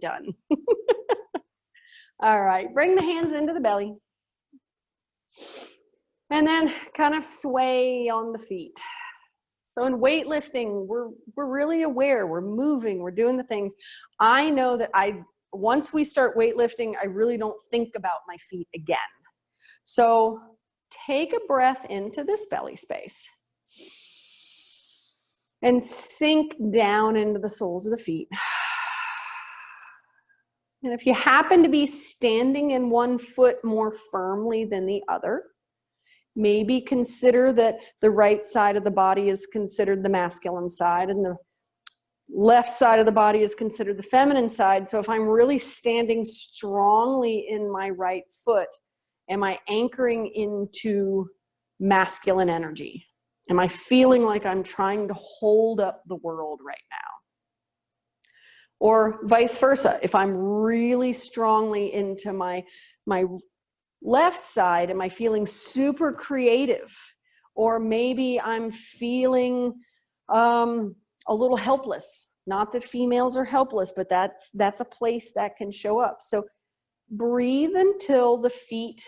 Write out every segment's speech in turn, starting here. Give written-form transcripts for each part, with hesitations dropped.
done. All right, bring the hands into the belly. And then kind of sway on the feet. So in weightlifting, we're really aware, we're moving, we're doing the things. I know that once we start weightlifting, I really don't think about my feet again. So take a breath into this belly space and sink down into the soles of the feet. And if you happen to be standing in one foot more firmly than the other, maybe consider that the right side of the body is considered the masculine side and the left side of the body is considered the feminine side. So if I'm really standing strongly in my right foot, am I anchoring into masculine energy? Am I feeling like I'm trying to hold up the world right now? Or vice versa, if I'm really strongly into my left side, am I feeling super creative? Or maybe I'm feeling a little helpless. Not that females are helpless, but that's a place that can show up. So breathe until the feet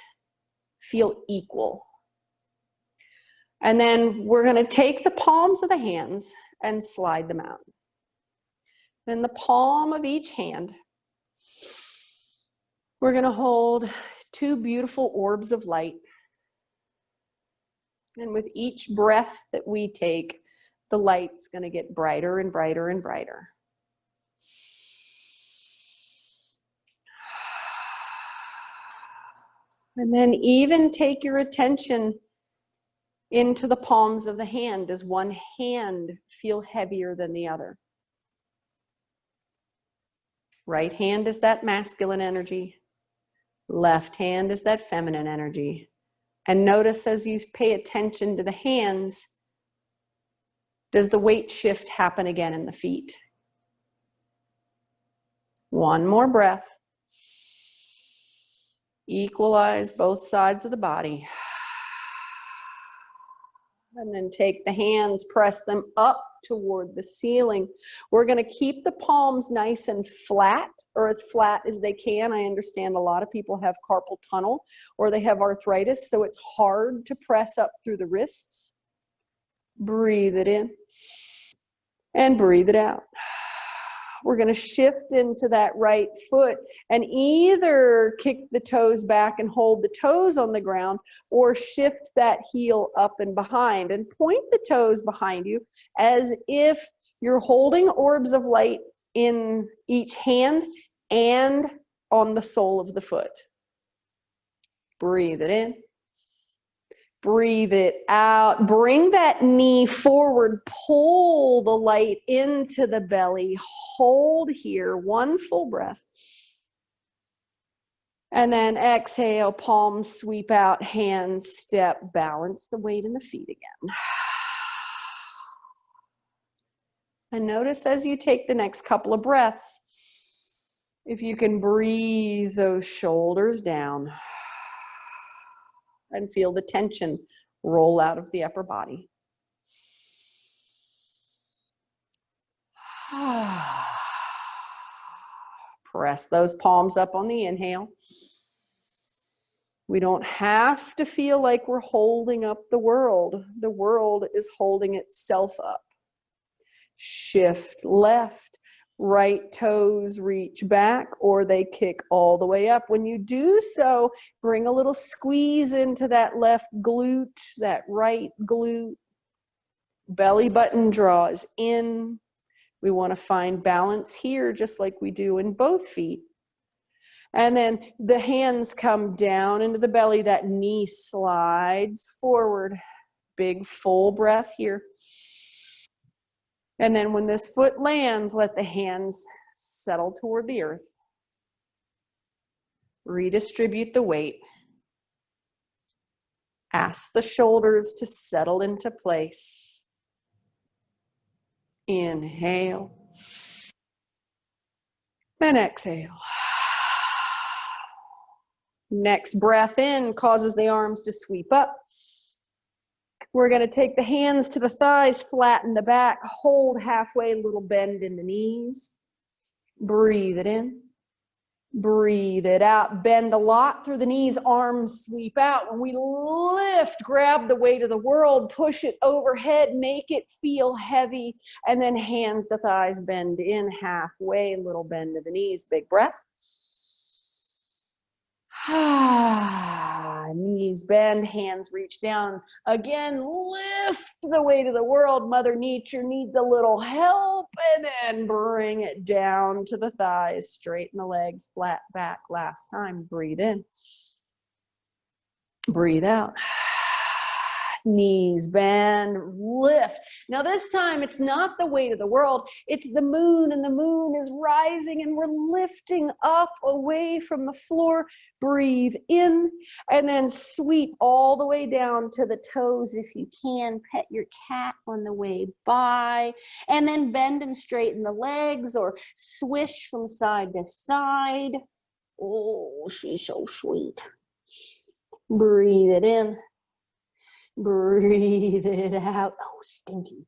feel equal. And then we're going to take the palms of the hands and slide them out. In the palm of each hand, we're going to hold two beautiful orbs of light. And with each breath that we take, the light's going to get brighter and brighter and brighter. And then even take your attention into the palms of the hand. Does one hand feel heavier than the other? Right hand is that masculine energy. Left hand is that feminine energy. And notice as you pay attention to the hands, does the weight shift happen again in the feet? One more breath. Equalize both sides of the body. And then take the hands, press them up toward the ceiling. We're going to keep the palms nice and flat, or as flat as they can. I understand a lot of people have carpal tunnel or they have arthritis, so it's hard to press up through the wrists. Breathe it in and breathe it out. We're going to shift into that right foot and either kick the toes back and hold the toes on the ground or shift that heel up and behind and point the toes behind you as if you're holding orbs of light in each hand and on the sole of the foot. Breathe it in. Breathe it out. Bring that knee forward. Pull the light into the belly. Hold here. One full breath. And then exhale, palms sweep out, hands step, balance the weight in the feet again. And notice as you take the next couple of breaths, if you can breathe those shoulders down. And feel the tension roll out of the upper body. Press those palms up on the inhale. We don't have to feel like we're holding up the world. The world is holding itself up. Shift left. Right toes reach back or they kick all the way up. When you do so, bring a little squeeze into that left glute, that right glute. Belly button draws in. We want to find balance here just like we do in both feet. And then the hands come down into the belly. That knee slides forward. Big full breath here. And then when this foot lands, let the hands settle toward the earth. Redistribute the weight. Ask the shoulders to settle into place. Inhale. And exhale. Next breath in causes the arms to sweep up. We're going to take the hands to the thighs, flatten the back, hold halfway, little bend in the knees. Breathe it in. Breathe it out. Bend a lot through the knees. Arms sweep out. When we lift, grab the weight of the world, push it overhead, make it feel heavy. And then hands to thighs, bend in halfway, little bend to the knees. Big breath. Knees bend, hands reach down. Again, lift the weight of the world. Mother Nature needs a little help. And then bring it down to the thighs. Straighten the legs, flat back. Last time, breathe in. Breathe out. Knees bend, lift. Now this time it's not the weight of the world, it's the moon, and the moon is rising and we're lifting up away from the floor. Breathe in and then sweep all the way down to the toes if you can. Pet your cat on the way by, and then bend and straighten the legs or swish from side to side. Oh, she's so sweet. Breathe it in. Breathe it out. Oh, stinky.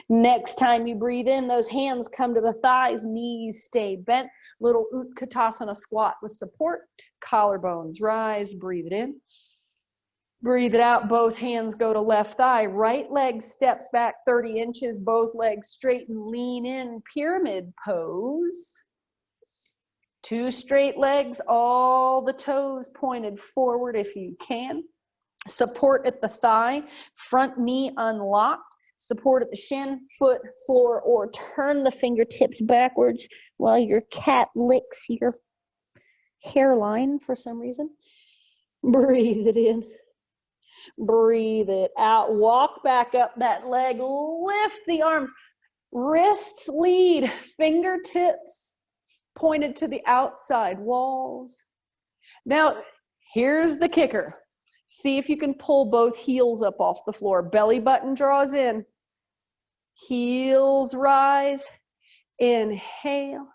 Next time you breathe in, those hands come to the thighs, knees stay bent. Little Katasana squat with support. Collarbones rise. Breathe it in. Breathe it out. Both hands go to left thigh. Right leg steps back 30 inches. Both legs straighten. Lean in. Pyramid pose. Two straight legs, all the toes pointed forward if you can. Support at the thigh, front knee unlocked. Support at the shin, foot, floor, or turn the fingertips backwards while your cat licks your hairline for some reason. Breathe it in. Breathe it out. Walk back up that leg. Lift the arms. Wrists lead. Fingertips pointed to the outside walls. Now, here's the kicker. See if you can pull both heels up off the floor. Belly button draws in. Heels rise. Inhale.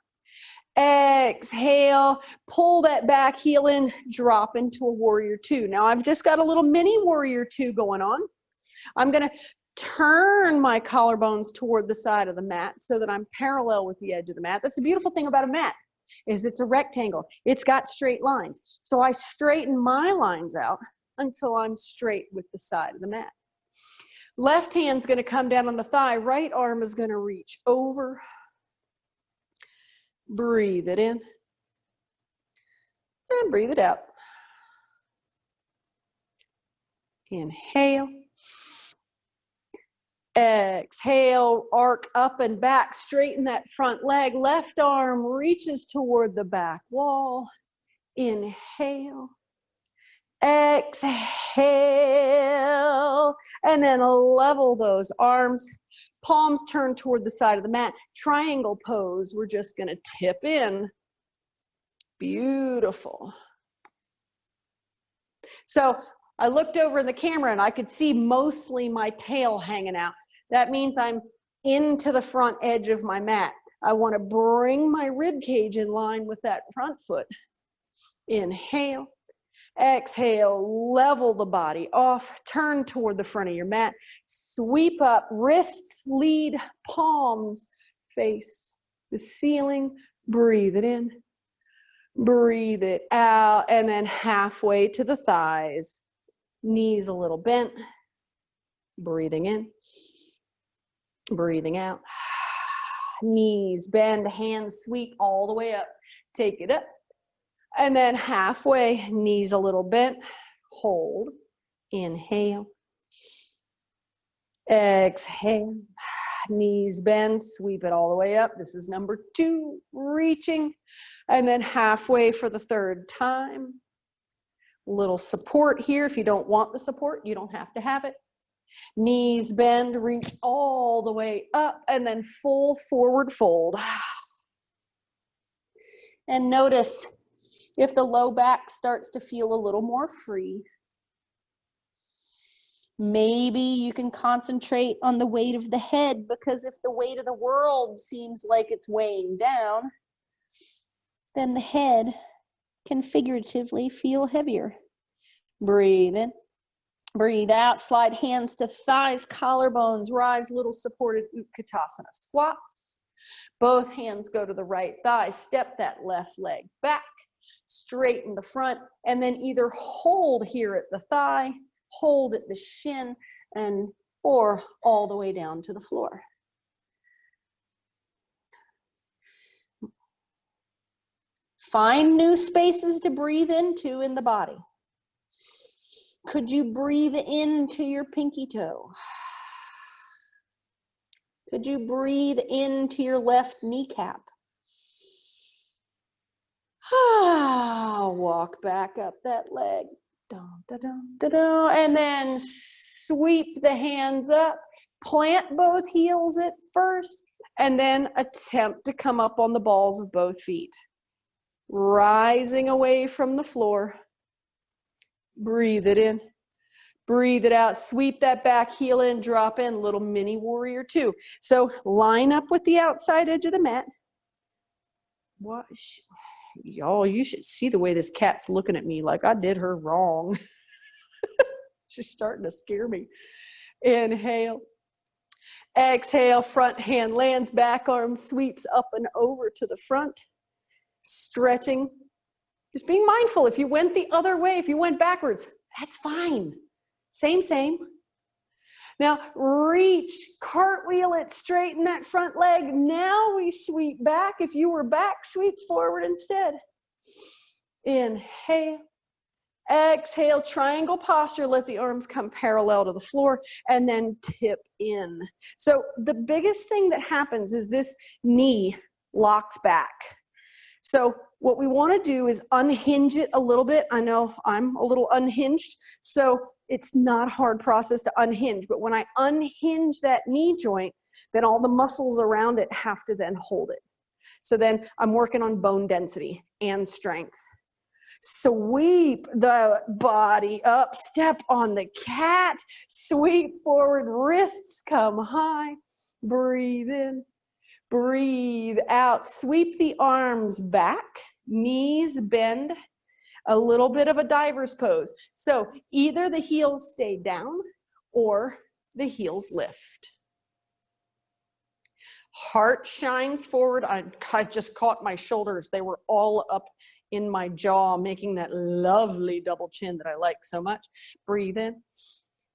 Exhale. Pull that back heel in. Drop into a warrior two. Now, I've just got a little mini warrior two going on. I'm going to turn my collarbones toward the side of the mat so that I'm parallel with the edge of the mat. That's the beautiful thing about a mat, is it's a rectangle. It's got straight lines. So I straighten my lines out until I'm straight with the side of the mat. Left hand's going to come down on the thigh. Right arm is going to reach over. Breathe it in. And breathe it out. Inhale. Exhale, arc up and back, straighten that front leg. Left arm reaches toward the back wall. Inhale. Exhale. And then level those arms. Palms turn toward the side of the mat. Triangle pose. We're just going to tip in. Beautiful. So I looked over in the camera and I could see mostly my tail hanging out. That means I'm into the front edge of my mat. I want to bring my rib cage in line with that front foot. Inhale. Exhale, level the body off, turn toward the front of your mat, sweep up, wrists lead, palms face the ceiling. Breathe it in, breathe it out, and then halfway to the thighs. Knees a little bent, breathing in, breathing out. Knees bend, hands sweep all the way up. Take it up. And then halfway, knees a little bent. Hold. Inhale. Exhale. Knees bend, sweep it all the way up. This is number 2, reaching. And then halfway for the 3rd time. Little support here. If you don't want the support, you don't have to have it. Knees bend, reach all the way up, and then full forward fold. And notice if the low back starts to feel a little more free. Maybe you can concentrate on the weight of the head, because if the weight of the world seems like it's weighing down, then the head can figuratively feel heavier. Breathe in. Breathe out, slide hands to thighs, collarbones, rise, little supported Katasana Squats. Both hands go to the right thigh, step that left leg back, straighten the front, and then either hold here at the thigh, hold at the shin, or all the way down to the floor. Find new spaces to breathe into in the body. Could you breathe into your pinky toe? Could you breathe into your left kneecap? Walk back up that leg. And then sweep the hands up. Plant both heels at first, and then attempt to come up on the balls of both feet. Rising away from the floor. Breathe it in. Breathe it out. Sweep that back heel in, drop in, little mini warrior two. So line up with the outside edge of the mat. What? Y'all, you should see the way this cat's looking at me like I did her wrong. She's starting to scare me. Inhale. Exhale, front hand lands, back arm sweeps up and over to the front. Stretching. Just being mindful. If you went the other way, if you went backwards, that's fine. Same. Now reach, cartwheel it, straighten that front leg. Now we sweep back. If you were back, sweep forward instead. Inhale. Exhale, triangle posture. Let the arms come parallel to the floor and then tip in. So the biggest thing that happens is this knee locks back. So what we want to do is unhinge it a little bit. I know I'm a little unhinged, so it's not a hard process to unhinge. But when I unhinge that knee joint, then all the muscles around it have to then hold it. So then I'm working on bone density and strength. Sweep the body up, step on the cat, sweep forward, wrists come high, breathe in. Breathe out, sweep the arms back, knees bend, a little bit of a diver's pose. So either the heels stay down or the heels lift. Heart shines forward. I just caught my shoulders. They were all up in my jaw, making that lovely double chin that I like so much. Breathe in,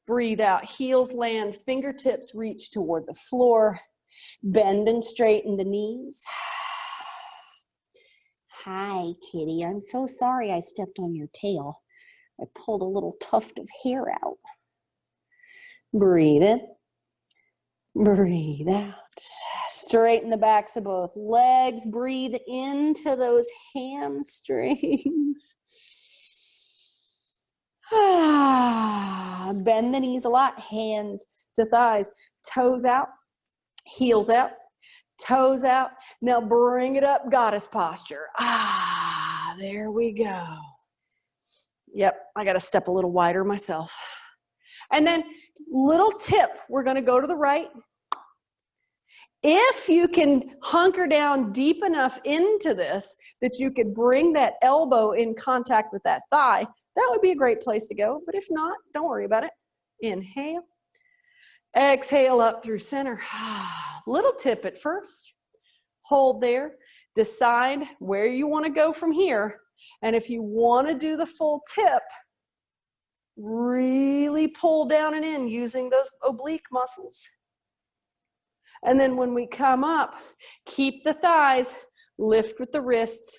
breathe out, heels land, fingertips reach toward the floor. Bend and straighten the knees. Hi, kitty. I'm so sorry I stepped on your tail. I pulled a little tuft of hair out. Breathe in. Breathe out. Straighten the backs of both legs. Breathe into those hamstrings. Bend the knees a lot. Hands to thighs. Toes out. Heels out, toes out. Now bring it up, goddess posture. There we go. Yep, I got to step a little wider myself. And then little tip, we're going to go to the right. If you can hunker down deep enough into this that you could bring that elbow in contact with that thigh, that would be a great place to go. But if not, don't worry about it. Inhale. Exhale up through center. Little tip at first. Hold there. Decide where you want to go from here. And if you want to do the full tip, really pull down and in using those oblique muscles. And then when we come up, keep the thighs, lift with the wrists.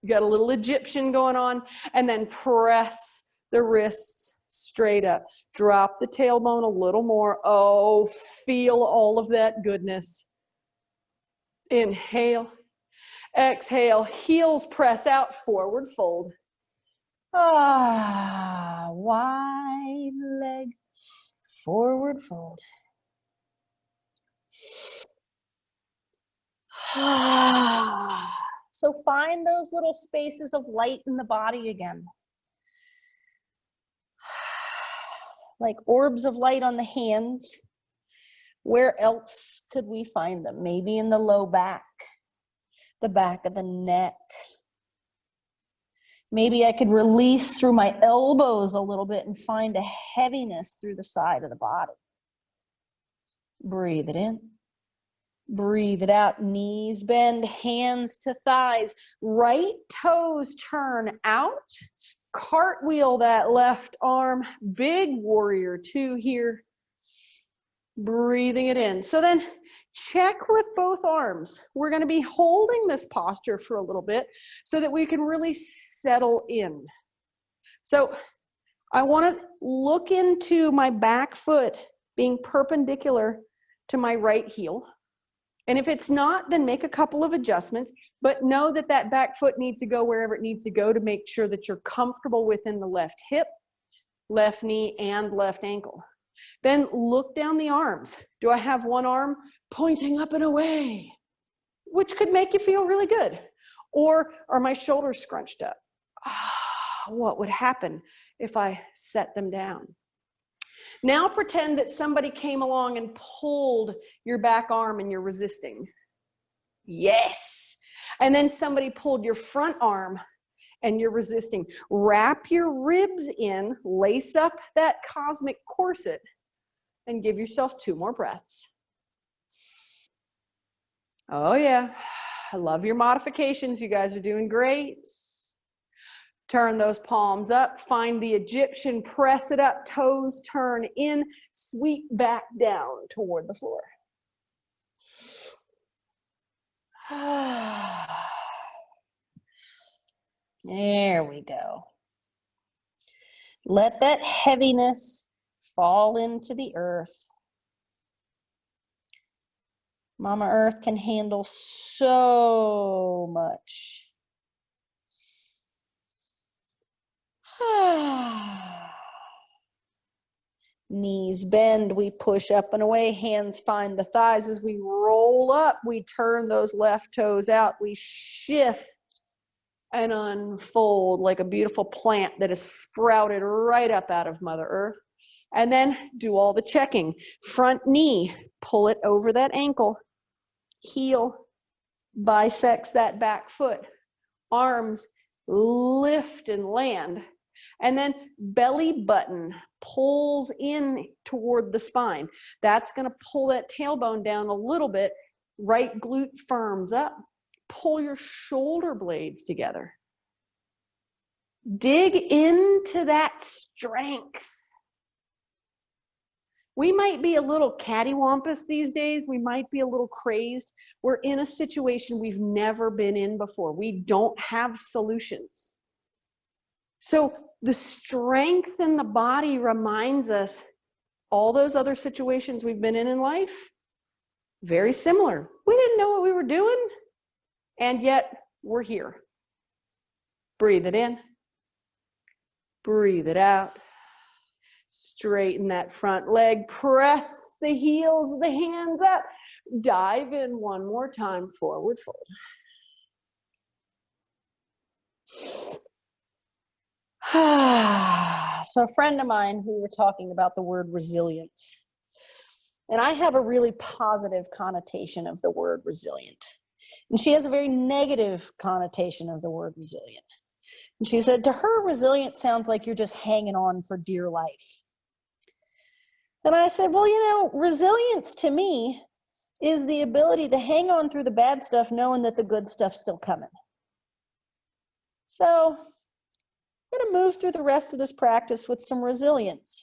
You got a little Egyptian going on. And then press the wrists straight up. Drop the tailbone a little more. Oh, feel all of that goodness. Inhale. Exhale. Heels press out. Forward fold. Wide leg. Forward fold. So find those little spaces of light in the body again. Like orbs of light on the hands. Where else could we find them? Maybe in the low back, the back of the neck. Maybe I could release through my elbows a little bit and find a heaviness through the side of the body. Breathe it in. Breathe it out. Knees bend, hands to thighs. Right toes turn out. Cartwheel that left arm. Big warrior two here. Breathing it in. So then check with both arms. We're going to be holding this posture for a little bit so that we can really settle in. So I want to look into my back foot being perpendicular to my right heel. And if it's not, then make a couple of adjustments, but know that that back foot needs to go wherever it needs to go to make sure that you're comfortable within the left hip, left knee, and left ankle. Then look down the arms. Do I have one arm pointing up and away? Which could make you feel really good. Or are my shoulders scrunched up? What would happen if I set them down? Now pretend that somebody came along and pulled your back arm and you're resisting. Yes. And then somebody pulled your front arm and you're resisting. Wrap your ribs in, lace up that cosmic corset, and give yourself 2 more breaths. Oh yeah, I love your modifications. You guys are doing great. Turn those palms up, find the Egyptian, press it up, toes turn in, sweep back down toward the floor. There we go. Let that heaviness fall into the earth. Mama Earth can handle so much. Knees bend, we push up and away, hands find the thighs. As we roll up, we turn those left toes out, we shift and unfold like a beautiful plant that is sprouted right up out of Mother Earth. And then do all the checking. Front knee, pull it over that ankle. Heel bisects that back foot. Arms lift and land. And then belly button pulls in toward the spine. That's going to pull that tailbone down a little bit. Right glute firms up. Pull your shoulder blades together. Dig into that strength. We might be a little cattywampus these days. We might be a little crazed. We're in a situation we've never been in before. We don't have solutions. So the strength in the body reminds us all those other situations we've been in life, very similar. We didn't know what we were doing, and yet we're here. Breathe it in. Breathe it out. Straighten that front leg. Press the heels of the hands up. Dive in one more time. Forward fold. So a friend of mine, we were talking about the word resilience. And I have a really positive connotation of the word resilient. And she has a very negative connotation of the word resilient. And she said, to her, resilient sounds like you're just hanging on for dear life. And I said, well, you know, resilience to me is the ability to hang on through the bad stuff knowing that the good stuff's still coming. So I'm going to move through the rest of this practice with some resilience.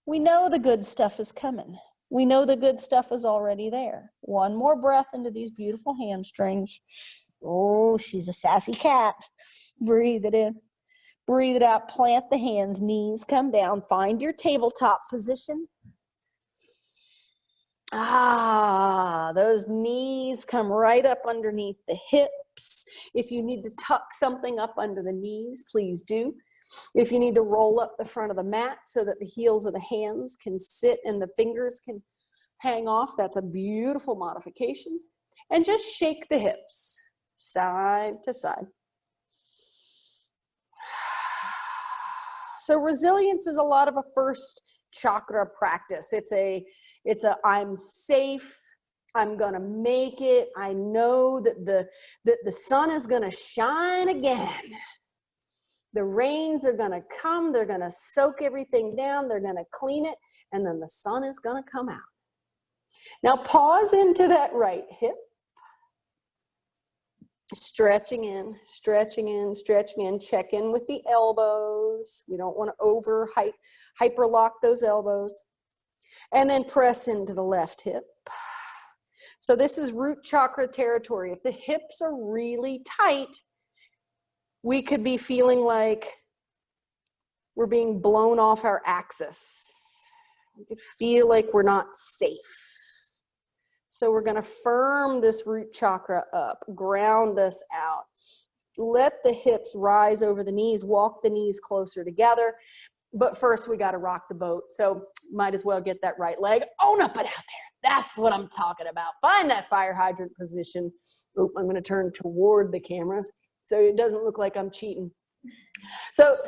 We know the good stuff is coming. We know the good stuff is already there. One more breath into these beautiful hamstrings. Oh, she's a sassy cat. Breathe it in. Breathe it out. Plant the hands. Knees come down. Find your tabletop position. Those knees come right up underneath the hips. If you need to tuck something up under the knees, please do. If you need to roll up the front of the mat so that the heels of the hands can sit and the fingers can hang off, that's a beautiful modification. And just shake the hips side to side. So resilience is a lot of a first chakra practice. It's a I'm safe, I'm gonna make it, I know that the sun is gonna shine again. The rains are gonna come, they're gonna soak everything down, they're gonna clean it, and then the sun is gonna come out. Now pause into that right hip. Stretching in, stretching in, stretching in. Check in with the elbows. We don't want to hyperlock those elbows. And then press into the left hip. So this is root chakra territory. If the hips are really tight, we could be feeling like we're being blown off our axis. We could feel like we're not safe. So we're going to firm this root chakra up, ground us out. Let the hips rise over the knees, walk the knees closer together. But first we got to rock the boat. So might as well get that right leg on up and out there. That's what I'm talking about. Find that fire hydrant position. Oh, I'm going to turn toward the camera so it doesn't look like I'm cheating. So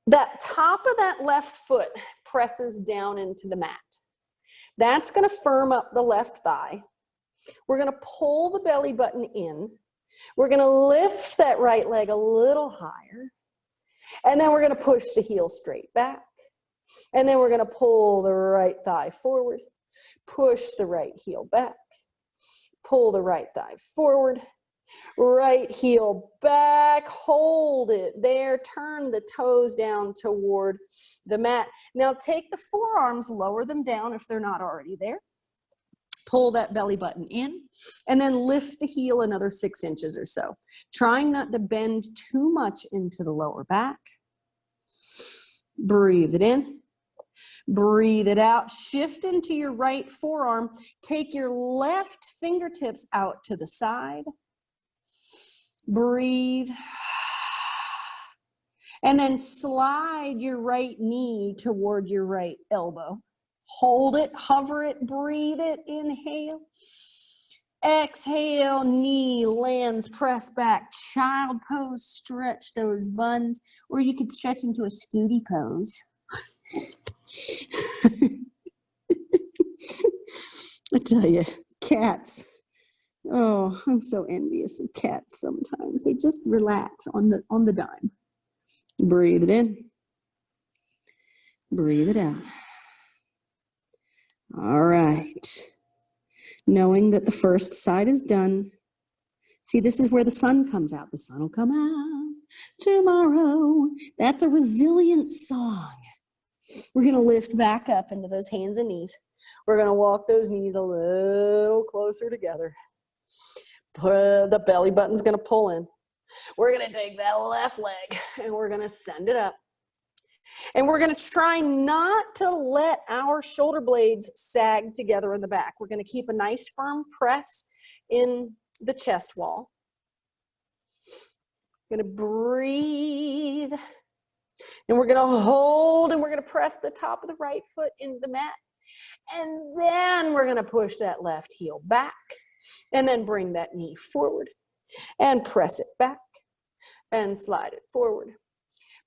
that top of that left foot presses down into the mat. That's going to firm up the left thigh. We're going to pull the belly button in. We're going to lift that right leg a little higher. And then we're going to push the heel straight back. And then we're going to pull the right thigh forward. Push the right heel back. Pull the right thigh forward. Right heel back, hold it there, turn the toes down toward the mat. Now take the forearms, lower them down if they're not already there. Pull that belly button in, and then lift the heel another 6 inches or so. Trying not to bend too much into the lower back. Breathe it in. Breathe it out. Shift into your right forearm. Take your left fingertips out to the side. Breathe. And then slide your right knee toward your right elbow. Hold it, hover it, breathe it, inhale. Exhale, knee lands, press back, child pose, stretch those buns, or you could stretch into a scooty pose. I tell you, cats. Oh, I'm so envious of cats sometimes. They just relax on the dime. Breathe it in. Breathe it out. All right. Knowing that the first side is done. See, this is where the sun comes out. The sun will come out tomorrow. That's a resilient song. We're going to lift back up into those hands and knees. We're going to walk those knees a little closer together. The belly button's going to pull in. We're going to take that left leg and we're going to send it up. And we're going to try not to let our shoulder blades sag together in the back. We're going to keep a nice firm press in the chest wall. Going to breathe. And we're going to hold and we're going to press the top of the right foot into the mat. And then we're going to push that left heel back. And then bring that knee forward and press it back and slide it forward.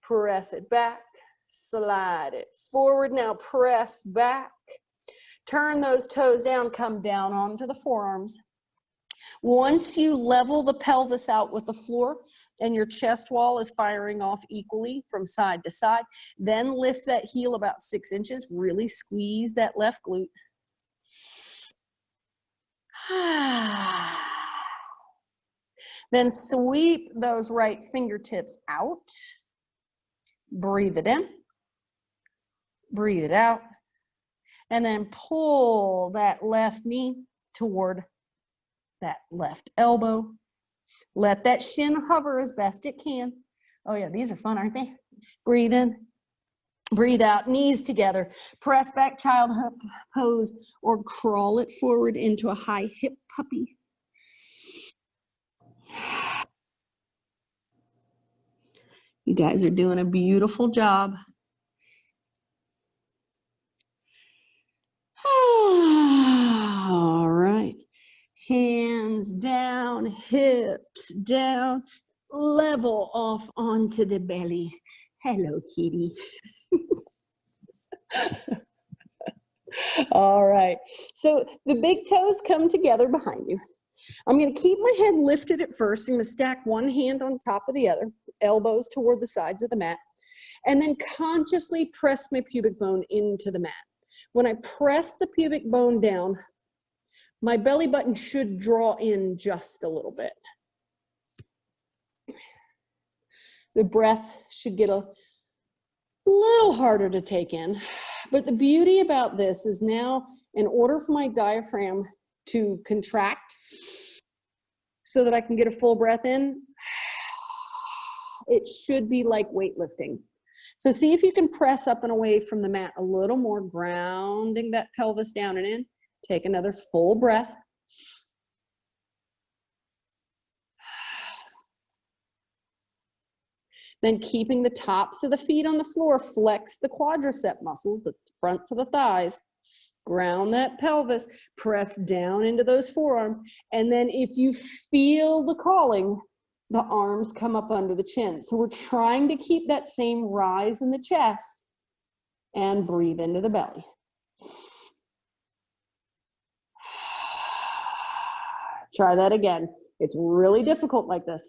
Press it back, slide it forward. Now press back. Turn those toes down, come down onto the forearms. Once you level the pelvis out with the floor and your chest wall is firing off equally from side to side, then lift that heel about 6 inches. Really squeeze that left glute. Then sweep those right fingertips out. Breathe it in. Breathe it out. And then pull that left knee toward that left elbow. Let that shin hover as best it can. Oh yeah, these are fun, aren't they? Breathe in. Breathe out, knees together. Press back, child pose, or crawl it forward into a high hip puppy. You guys are doing a beautiful job. All right. Hands down, hips down, level off onto the belly. Hello, kitty. All right. So the big toes come together behind you. I'm going to keep my head lifted at first. I'm going to stack one hand on top of the other. elbows toward the sides of the mat, and then consciously press my pubic bone into the mat. When I press the pubic bone down, my belly button should draw in just a little bit. The breath should get a little harder to take in. But the beauty about this is now, in order for my diaphragm to contract so that I can get a full breath in, it should be like weightlifting. So see if you can press up and away from the mat a little more, grounding that pelvis down and in. Take another full breath. Then keeping the tops of the feet on the floor, flex the quadricep muscles, the fronts of the thighs, ground that pelvis, press down into those forearms. And then if you feel the calling, the arms come up under the chin. So we're trying to keep that same rise in the chest and breathe into the belly. Try that again. It's really difficult like this.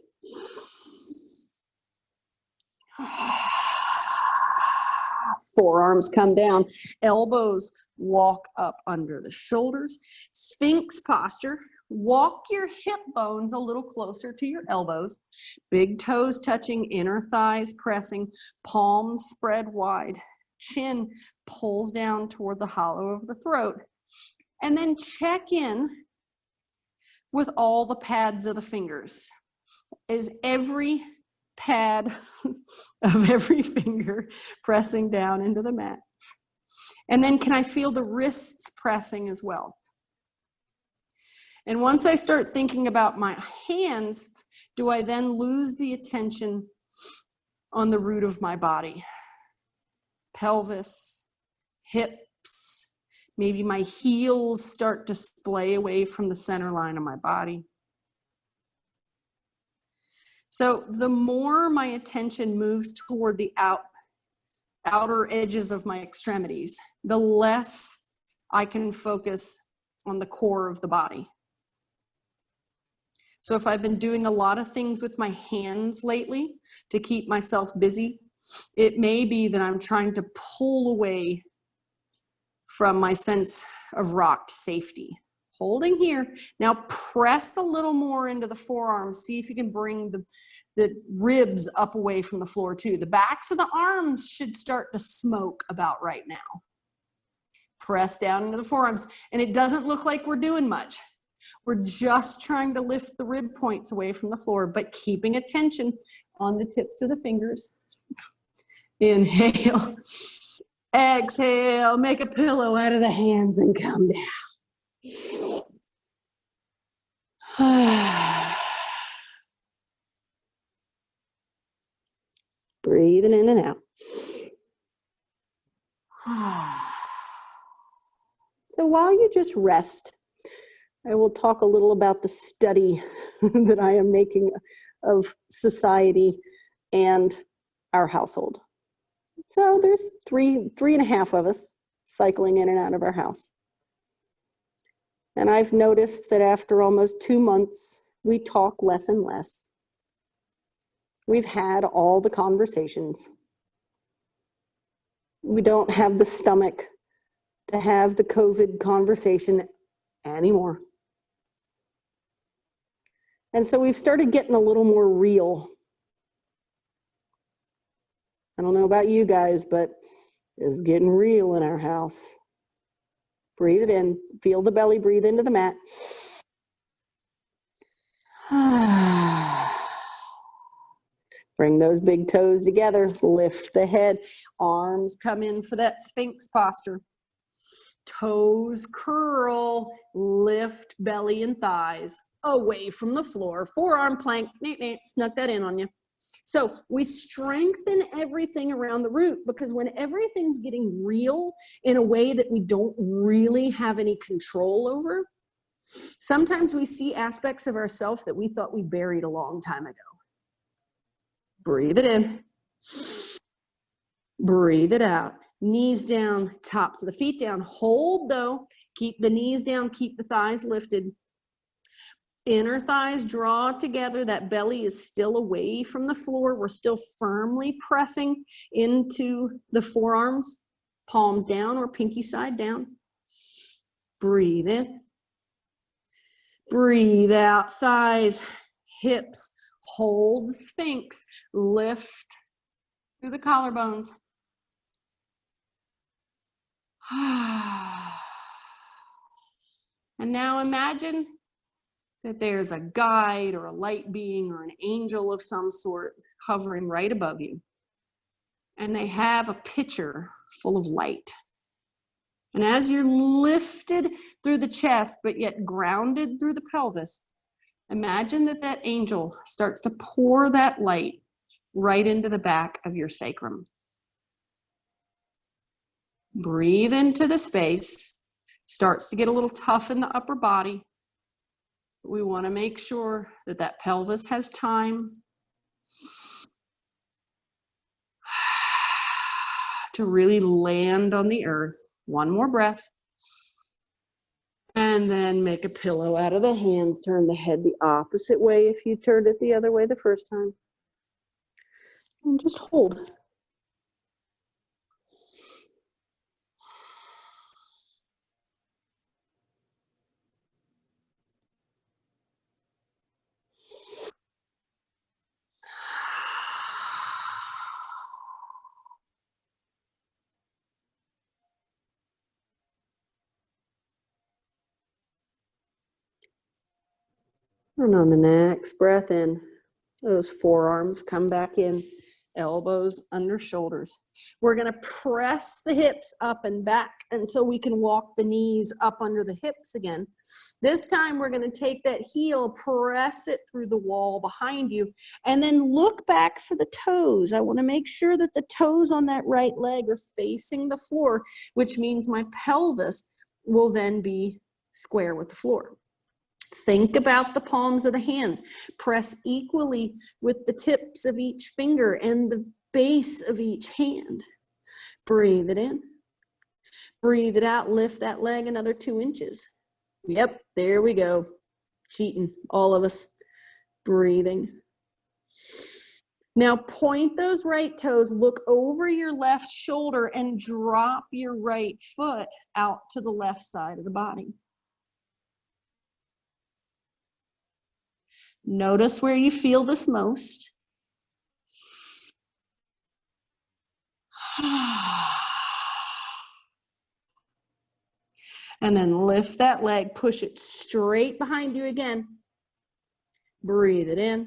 Forearms come down, elbows walk up under the shoulders. Sphinx posture. Walk your hip bones a little closer to your elbows. Big toes touching, inner thighs pressing, palms spread wide. Chin pulls down toward the hollow of the throat. And then check in with all the pads of the fingers. Is every pad of every finger pressing down into the mat? And then can I feel the wrists pressing as well? And once I start thinking about my hands, do I then lose the attention on the root of my body? Pelvis, hips, maybe my heels start to splay away from the center line of my body. So the more my attention moves toward the outer edges of my extremities, the less I can focus on the core of the body. So if I've been doing a lot of things with my hands lately to keep myself busy, it may be that I'm trying to pull away from my sense of rocked safety. Holding here. Now press a little more into the forearms. See if you can bring the ribs up away from the floor too. The backs of the arms should start to smoke about right now. Press down into the forearms. And it doesn't look like we're doing much. We're just trying to lift the rib points away from the floor, but keeping attention on the tips of the fingers. Inhale. Exhale. Make a pillow out of the hands and come down. Breathing in and out. So while you just rest, I will talk a little about the study that I am making of society and our household. So there's three and a half of us cycling in and out of our house. And I've noticed that after almost 2 months, we talk less and less. We've had all the conversations. We don't have the stomach to have the COVID conversation anymore. And so we've started getting a little more real. I don't know about you guys, but it's getting real in our house. Breathe it in, feel the belly, breathe into the mat. Bring those big toes together, lift the head, arms come in for that Sphinx posture. Toes curl, lift belly and thighs away from the floor. Forearm plank, snuck that in on you. So we strengthen everything around the root, because when everything's getting real in a way that we don't really have any control over, sometimes we see aspects of ourselves that we thought we buried a long time ago. Breathe it in. Breathe it out. Knees down, tops of the feet down. Hold though. Keep the knees down, keep the thighs lifted. Inner thighs draw together. That belly is still away from the floor. We're still firmly pressing into the forearms, palms down or pinky side down. Breathe in. Breathe out. Thighs, hips, hold Sphinx. Lift through the collarbones. And now imagine that there's a guide or a light being or an angel of some sort hovering right above you. And they have a pitcher full of light. And as you're lifted through the chest, but yet grounded through the pelvis, imagine that that angel starts to pour that light right into the back of your sacrum. Breathe into the space. Starts to get a little tough in the upper body. We want to make sure that that pelvis has time to really land on the earth. One more breath. And then make a pillow out of the hands. Turn the head the opposite way if you turned it the other way the first time. And just hold. And on the next breath in, those forearms come back in, elbows under shoulders. We're going to press the hips up and back until we can walk the knees up under the hips again. This time we're going to take that heel, press it through the wall behind you, and then look back for the toes. I want to make sure that the toes on that right leg are facing the floor, which means my pelvis will then be square with the floor. Think about the palms of the hands. Press equally with the tips of each finger and the base of each hand. Breathe it in. Breathe it out. Lift that leg another 2 inches. Yep, there we go. Cheating, all of us. Breathing. Now point those right toes, look over your left shoulder, and drop your right foot out to the left side of the body. Notice where you feel this most. And then lift that leg, push it straight behind you again. Breathe it in.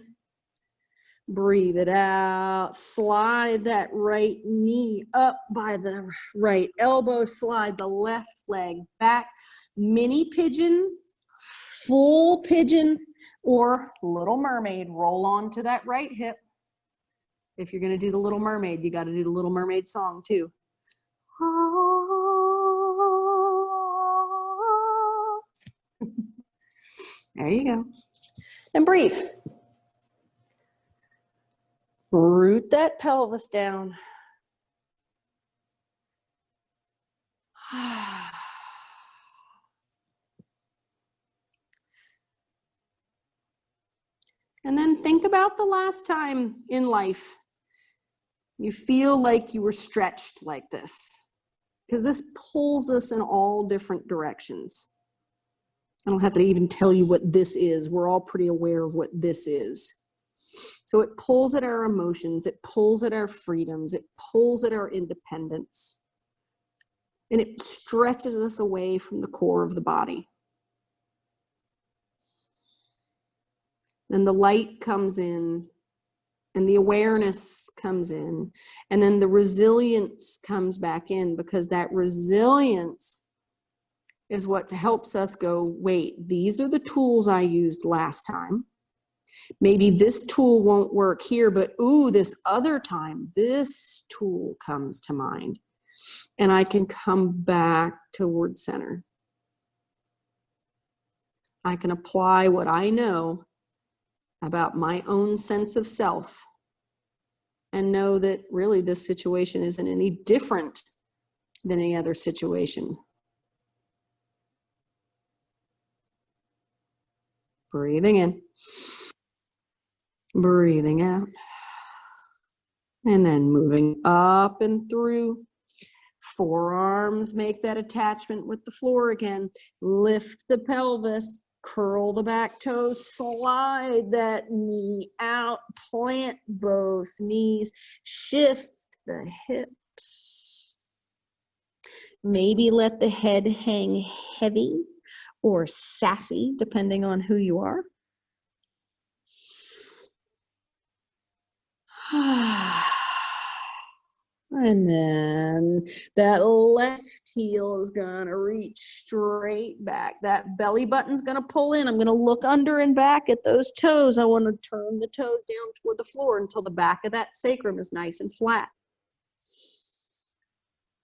Breathe it out. Slide that right knee up by the right elbow. Slide the left leg back. Mini pigeon, full pigeon, or Little Mermaid. Roll on to that right hip. If you're going to do the Little Mermaid, you got to do the Little Mermaid song too. There you go. And breathe. Root that pelvis down. And then think about the last time in life you feel like you were stretched like this, because this pulls us in all different directions. I don't have to even tell you what this is. We're all pretty aware of what this is. So it pulls at our emotions, it pulls at our freedoms, it pulls at our independence, and it stretches us away from the core of the body. Then the light comes in, and the awareness comes in, and then the resilience comes back in, because that resilience is what helps us go, wait, these are the tools I used last time. Maybe this tool won't work here, but ooh, this other time, this tool comes to mind, and I can come back toward center. I can apply what I know about my own sense of self and know that really this situation isn't any different than any other situation. Breathing in. Breathing out. And then moving up and through. Forearms make that attachment with the floor again. Lift the pelvis. Curl the back toes. Slide that knee out. Plant both knees. Shift the hips. Maybe let the head hang heavy or sassy, depending on who you are. And then that left heel is gonna reach straight back. That belly button's gonna pull in. I'm gonna look under and back at those toes. I wanna turn the toes down toward the floor until the back of that sacrum is nice and flat.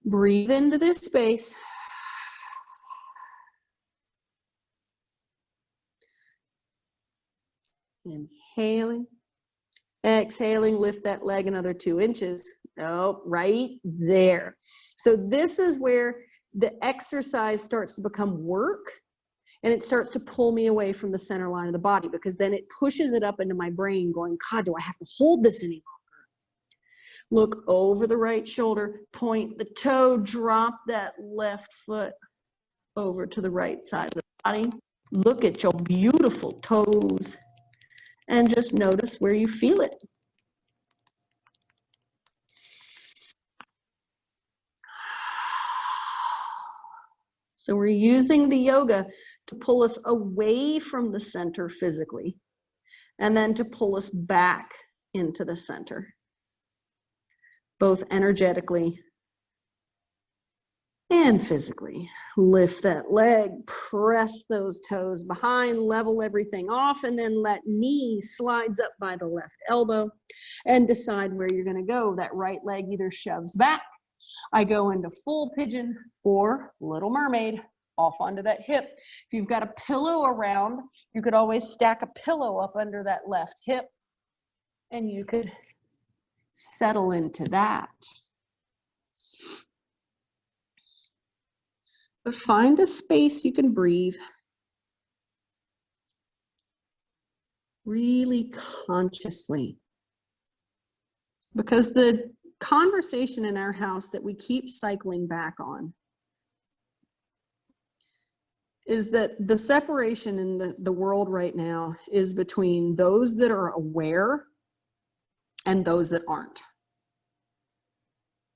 Breathe into this space. Inhaling. Exhaling, lift that leg another 2 inches. Oh, right there. So this is where the exercise starts to become work, and it starts to pull me away from the center line of the body, because then it pushes it up into my brain going, God, do I have to hold this any longer? Look over the right shoulder, point the toe, drop that left foot over to the right side of the body. Look at your beautiful toes and just notice where you feel it. So we're using the yoga to pull us away from the center physically, and then to pull us back into the center, both energetically and physically. Lift that leg, press those toes behind, level everything off, and then let knee slides up by the left elbow, and decide where you're gonna go. That right leg either shoves back, I go into full pigeon, or Little Mermaid, off onto that hip. If you've got a pillow around, you could always stack a pillow up under that left hip, and you could settle into that. But find a space you can breathe. Really consciously. Because the conversation in our house that we keep cycling back on is that the separation in the world right now is between those that are aware and those that aren't.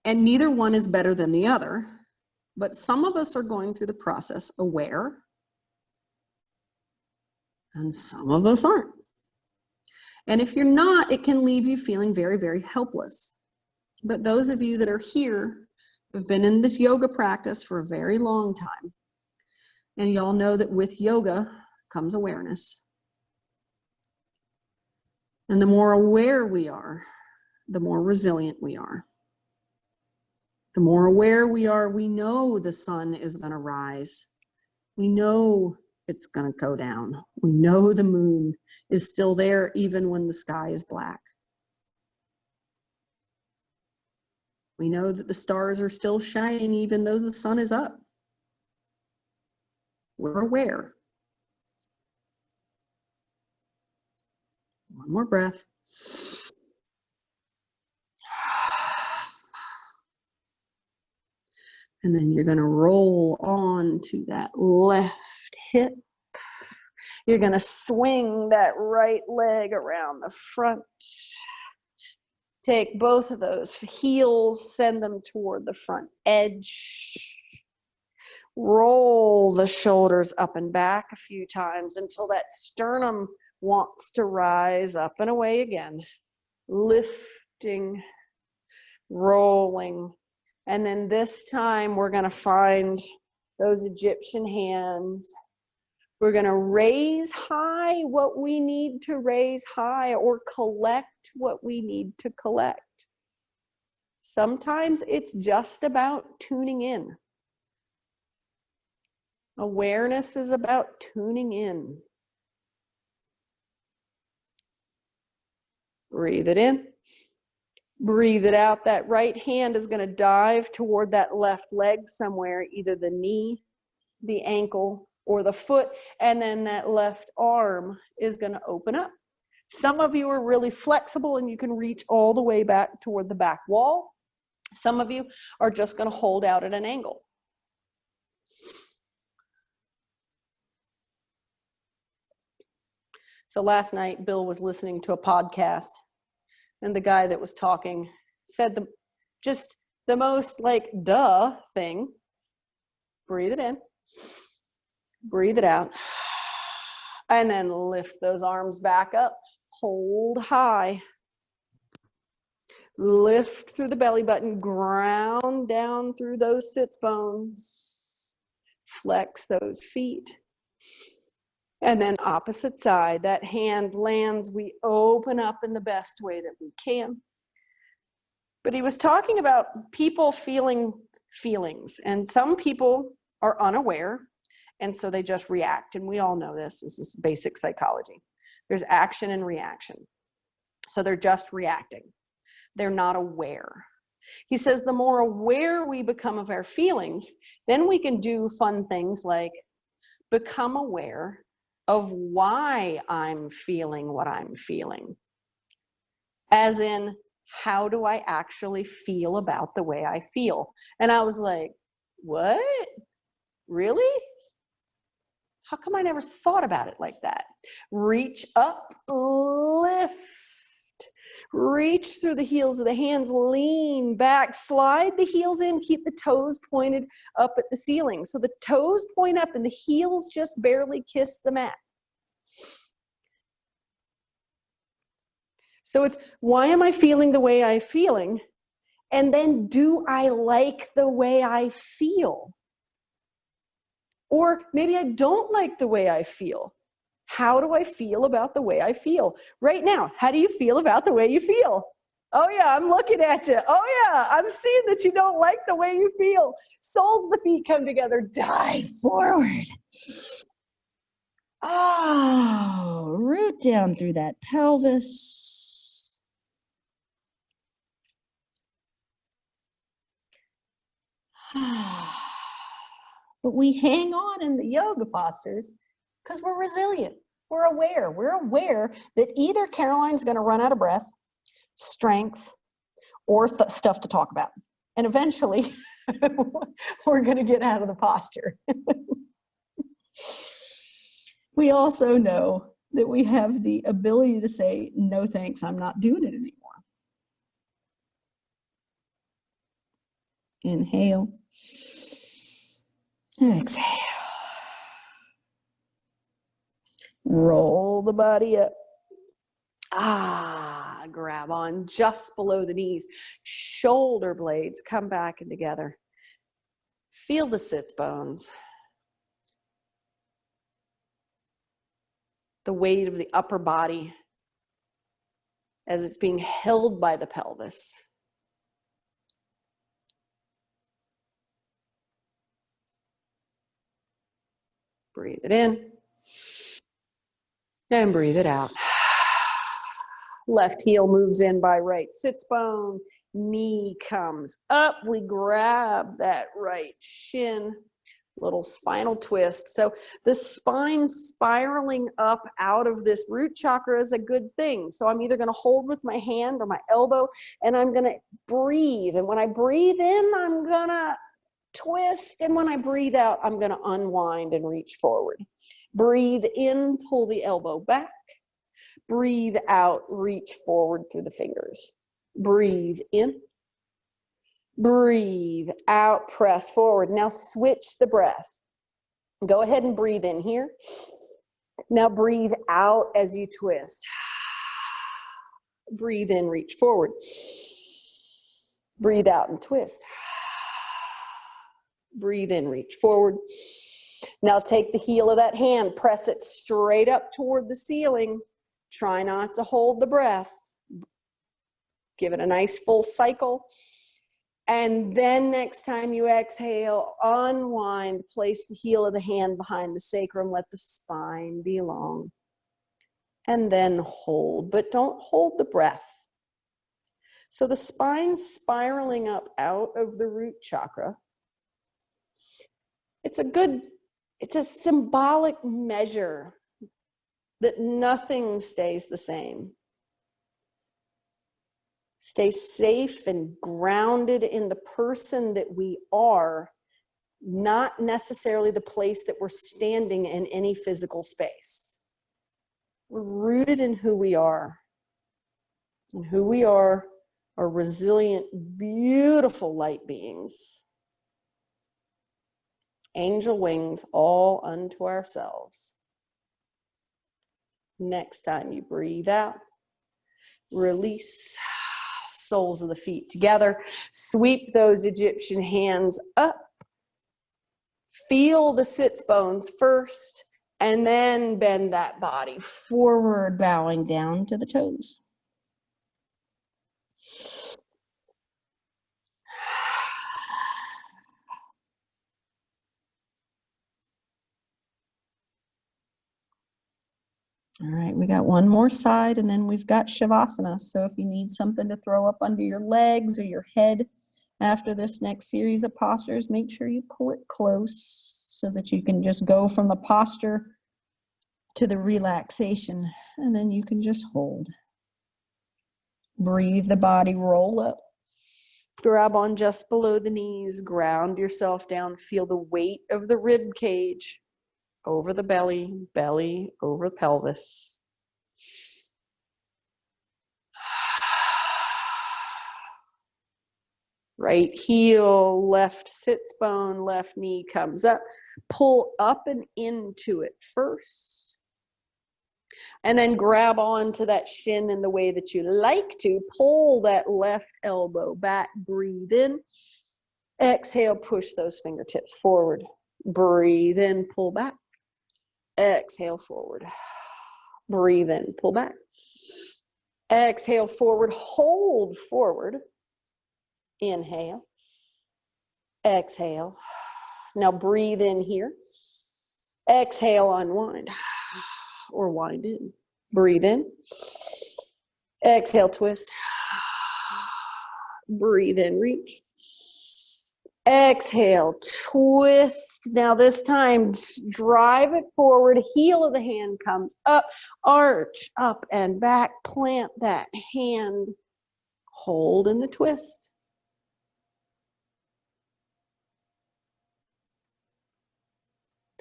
And neither one is better than the other, but some of us are going through the process aware, and some of us aren't. And if you're not, it can leave you feeling very, very helpless. But those of you that are here have been in this yoga practice for a very long time, and y'all know that with yoga comes awareness. And the more aware we are, the more resilient we are. The more aware we are, we know the sun is going to rise. We know it's going to go down. We know the moon is still there even when the sky is black. We know that the stars are still shining even though the sun is up. We're aware. One more breath. And then you're going to roll on to that left hip. You're going to swing that right leg around the front. Take both of those heels, send them toward the front edge. Roll the shoulders up and back a few times until that sternum wants to rise up and away again. Lifting, rolling. And then this time we're going to find those Egyptian hands. We're going to raise high what we need to raise high, or collect what we need to collect. Sometimes it's just about tuning in. Awareness is about tuning in. Breathe it in. Breathe it out. That right hand is going to dive toward that left leg somewhere, either the knee, the ankle, or the foot, and then that left arm is going to open up. Some of you are really flexible and you can reach all the way back toward the back wall. Some of you are just going to hold out at an angle. So last night, Bill was listening to a podcast, and the guy that was talking said just the most like duh thing. Breathe it in, breathe it out, and then lift those arms back up. Hold high. Lift through the belly button, ground down through those sits bones. Flex those feet. And then opposite side, that hand lands, we open up in the best way that we can. But he was talking about people feeling feelings, and some people are unaware, and so they just react. And we all know this is basic psychology. There's action and reaction. So they're just reacting. They're not aware. He says the more aware we become of our feelings, then we can do fun things like become aware of why I'm feeling what I'm feeling. As in, how do I actually feel about the way I feel? And I was like, what? Really? How come I never thought about it like that? Reach up, lift. Reach through the heels of the hands, lean back, slide the heels in, keep the toes pointed up at the ceiling. So the toes point up and the heels just barely kiss the mat. So it's, why am I feeling the way I'm feeling? And then, do I like the way I feel? Or maybe I don't like the way I feel. How do I feel about the way I feel? Right now, how do you feel about the way you feel? Oh yeah, I'm looking at you. Oh yeah, I'm seeing that you don't like the way you feel. Soles of the feet come together, dive forward. Oh, root down through that pelvis. But we hang on in the yoga postures because we're resilient. We're aware. We're aware that either Caroline's going to run out of breath, strength, or stuff to talk about. And eventually, we're going to get out of the posture. We also know that we have the ability to say, no thanks, I'm not doing it anymore. Inhale. Exhale. Roll the body up. Grab on just below the knees. Shoulder blades come back and together. Feel the sits bones. The weight of the upper body as it's being held by the pelvis. Breathe it in. And breathe it out. Left heel moves in by right sits bone. Knee comes up. We grab that right shin. Little spinal twist. So the spine spiraling up out of this root chakra is a good thing. So I'm either going to hold with my hand or my elbow, and I'm going to breathe. And when I breathe in, I'm going to twist. And when I breathe out, I'm going to unwind and reach forward. Breathe in, pull the elbow back. Breathe out, reach forward through the fingers. Breathe in. Breathe out, press forward. Now switch the breath. Go ahead and breathe in here. Now breathe out as you twist. Breathe in, reach forward. Breathe out and twist. Breathe in, reach forward. Now take the heel of that hand, press it straight up toward the ceiling. Try not to hold the breath. Give it a nice full cycle. And then next time you exhale, unwind, place the heel of the hand behind the sacrum, let the spine be long. And then hold, but don't hold the breath. So the spine's spiraling up out of the root chakra. It's It's a symbolic measure that nothing stays the same. Stay safe and grounded in the person that we are, not necessarily the place that we're standing in any physical space. We're rooted in who we are. And who we are resilient, beautiful light beings. Angel wings all unto ourselves. Next time you breathe out, release. Soles of the feet together. Sweep those Egyptian hands up. Feel the sits bones first, and then bend that body forward, bowing down to the toes. All right, we got one more side, and then we've got Shavasana. So if you need something to throw up under your legs or your head after this next series of postures, make sure you pull it close so that you can just go from the posture to the relaxation, and then you can just hold. Breathe the body, roll up. Grab on just below the knees, ground yourself down, feel the weight of the rib cage over the belly, belly over the pelvis. Right heel, left sits bone, left knee comes up. Pull up and into it first. And then grab onto that shin in the way that you like to. Pull that left elbow back, breathe in. Exhale, push those fingertips forward. Breathe in, pull back. Exhale, forward. Breathe in, pull back. Exhale, forward, hold forward. Inhale. Exhale. Now breathe in here. Exhale, unwind. Or wind in. Breathe in. Exhale, twist. Breathe in, reach. Exhale, twist. Now this time, drive it forward. Heel of the hand comes up. Arch up and back. Plant that hand. Hold in the twist.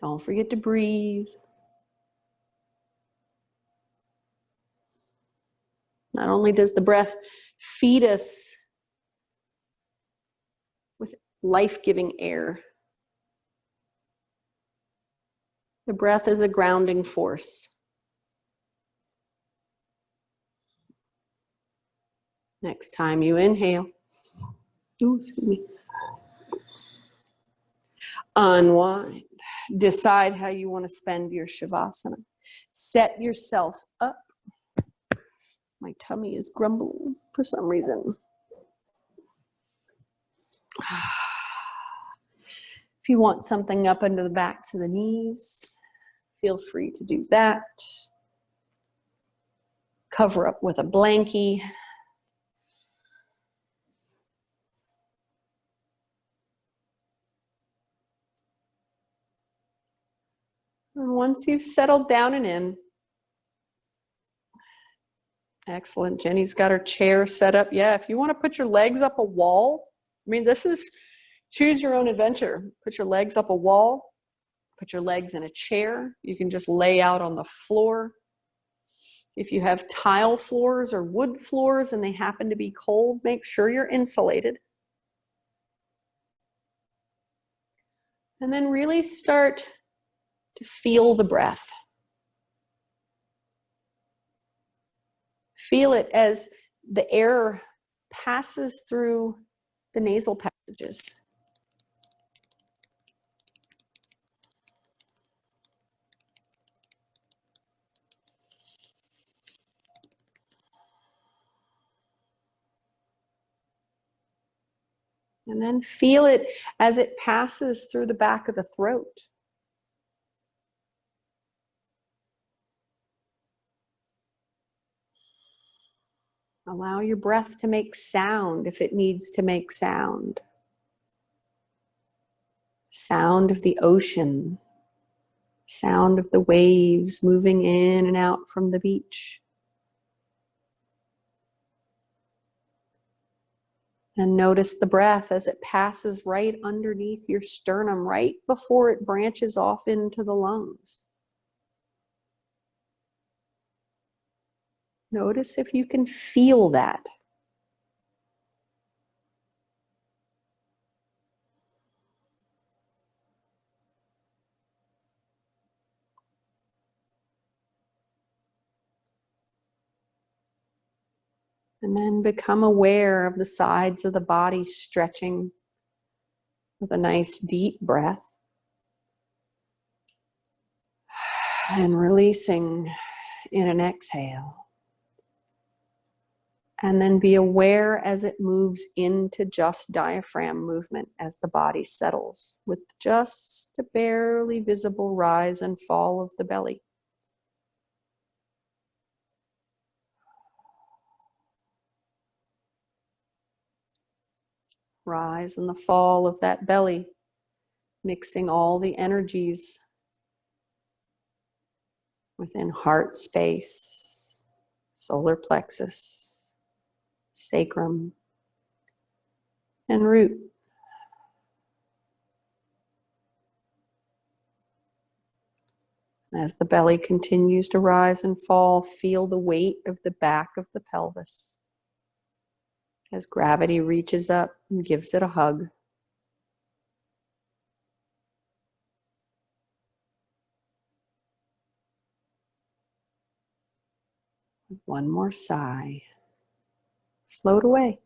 Don't forget to breathe. Not only does the breath feed us with life-giving air, the breath is a grounding force. Next time you inhale, unwind. Decide how you want to spend your Shavasana. Set yourself up. My tummy is grumbling for some reason. If you want something up under the backs of the knees, feel free to do that. Cover up with a blankie. And once you've settled down and in, excellent. Jenny's got her chair set up. Yeah, if you want to put your legs up a wall, I mean, this is choose your own adventure. Put your legs up a wall, put your legs in a chair. You can just lay out on the floor. If you have tile floors or wood floors and they happen to be cold, make sure you're insulated. And then really start to feel the breath. Feel it as the air passes through the nasal passages. And then feel it as it passes through the back of the throat. Allow your breath to make sound if it needs to make sound. Sound of the ocean. Sound of the waves moving in and out from the beach. And notice the breath as it passes right underneath your sternum, right before it branches off into the lungs. Notice if you can feel that. And then become aware of the sides of the body stretching with a nice deep breath. And releasing in an exhale. And then be aware as it moves into just diaphragm movement as the body settles with just a barely visible rise and fall of the belly. Rise and the fall of that belly, mixing all the energies within heart space, solar plexus, sacrum, and root. As the belly continues to rise and fall, feel the weight of the back of the pelvis as gravity reaches up and gives it a hug. With one more sigh, float away.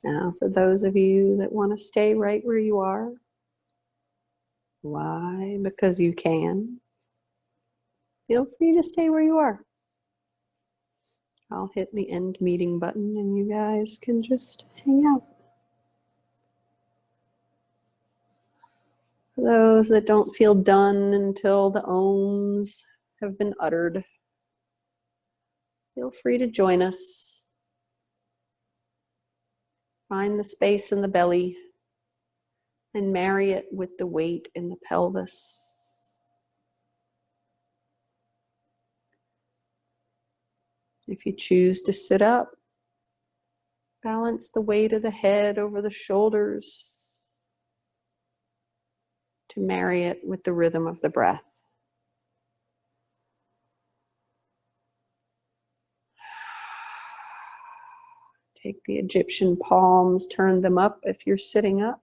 Now, for those of you that want to stay right where you are, why? Because you can. Feel free to stay where you are. I'll hit the end meeting button and you guys can just hang out. For those that don't feel done until the ohms have been uttered, feel free to join us. Find the space in the belly and marry it with the weight in the pelvis. If you choose to sit up, balance the weight of the head over the shoulders to marry it with the rhythm of the breath. Take the Egyptian palms, turn them up if you're sitting up.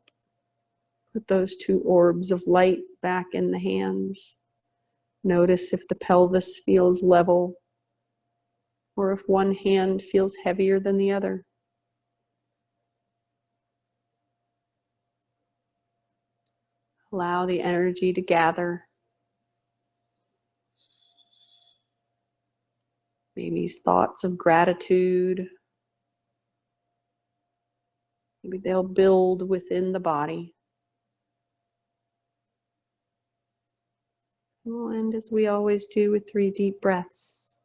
Put those two orbs of light back in the hands. Notice if the pelvis feels level or if one hand feels heavier than the other. Allow the energy to gather. Maybe thoughts of gratitude. Maybe they'll build within the body. We'll end as we always do with 3 deep breaths.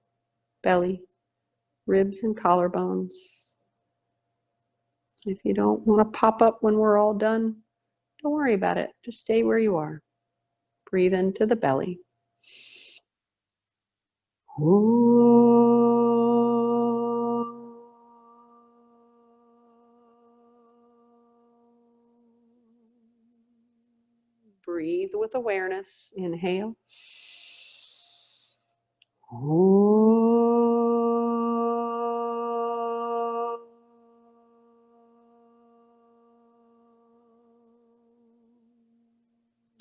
Belly, ribs, and collarbones. If you don't want to pop up when we're all done, don't worry about it. Just stay where you are. Breathe into the belly. Breathe with awareness. Inhale.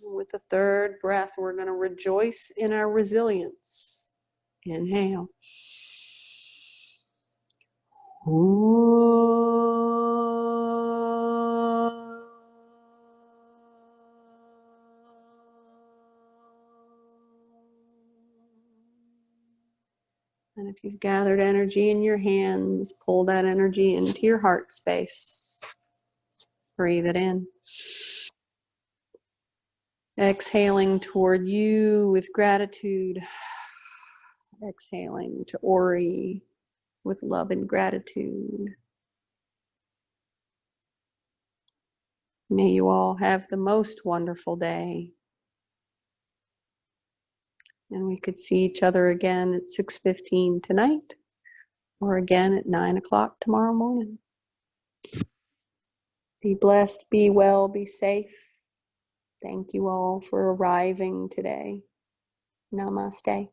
With the third breath, we're going to rejoice in our resilience. Inhale. And if you've gathered energy in your hands, pull that energy into your heart space. Breathe it in. Exhaling toward you with gratitude. Exhaling to Ori with love and gratitude. May you all have the most wonderful day. And we could see each other again at 6:15 tonight, or again at 9 o'clock tomorrow morning. Be blessed, be well, be safe. Thank you all for arriving today. Namaste.